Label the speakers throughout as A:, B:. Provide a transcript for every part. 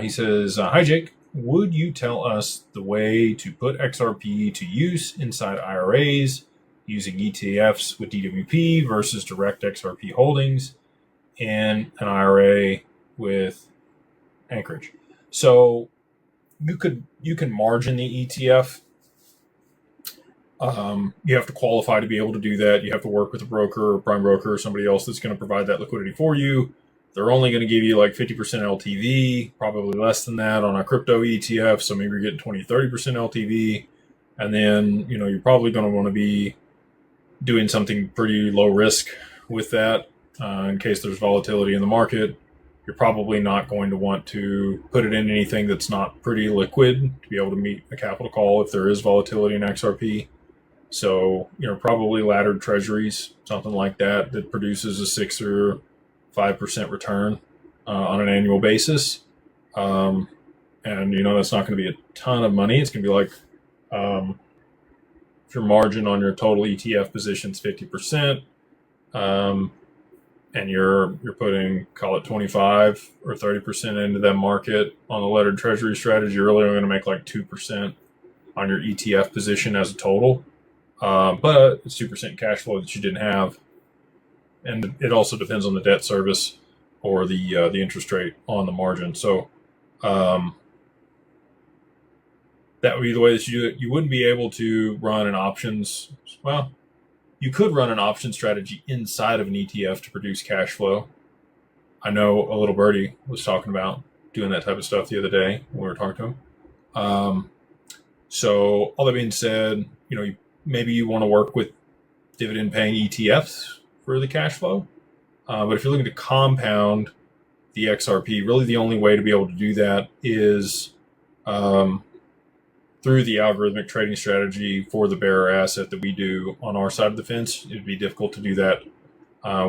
A: He says, "Hi Jake, would you tell us the way to put XRP to use inside IRAs using ETFs with DWP versus direct XRP holdings in an IRA with Anchorage?" So you can margin the ETF. You have to qualify to be able to do that. You have to work with a broker or prime broker or somebody else that's going to provide that liquidity for you. They're only going to give you like 50% LTV, probably less than that on a crypto ETF. So maybe you're getting 20, 30% LTV. And then, you're probably going to want to be doing something pretty low risk with that in case there's volatility in the market. You're probably not going to want to put it in anything that's not pretty liquid to be able to meet a capital call if there is volatility in XRP. So, probably laddered treasuries, something like that, that produces a 6 or 5% return on an annual basis. And, that's not going to be a ton of money. It's going to be like if your margin on your total ETF position is 50%, and you're putting, call it 25 or 30% into that market on the laddered treasury strategy, you're really going to make like 2% on your ETF position as a total. But it's 2% cash flow that you didn't have. And it also depends on the debt service or the interest rate on the margin. So that would be the way that you do it. You wouldn't be able to run an options. Well, you could run an option strategy inside of an ETF to produce cash flow. I know a little birdie was talking about doing that type of stuff the other day when we were talking to him. So all that being said, maybe you want to work with dividend paying ETFs for the cash flow. But if you're looking to compound the XRP, really the only way to be able to do that is through the algorithmic trading strategy for the bearer asset that we do on our side of the fence. It'd be difficult to do that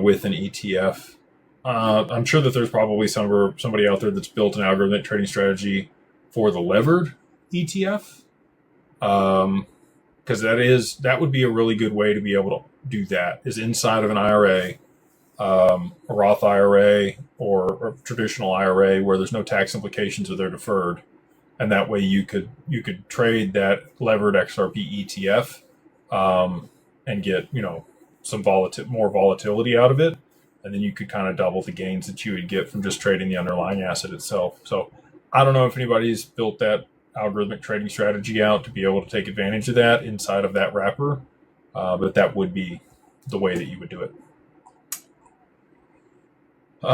A: with an ETF. I'm sure that there's probably somebody out there that's built an algorithmic trading strategy for the levered ETF. Because that would be a really good way to be able to do that, is inside of an IRA, a Roth IRA or a traditional IRA where there's no tax implications or they're deferred. And that way you could trade that levered XRP ETF and get, some more volatility out of it. And then you could kind of double the gains that you would get from just trading the underlying asset itself. So I don't know if anybody's built that algorithmic trading strategy out to be able to take advantage of that inside of that wrapper, but that would be the way that you would do it.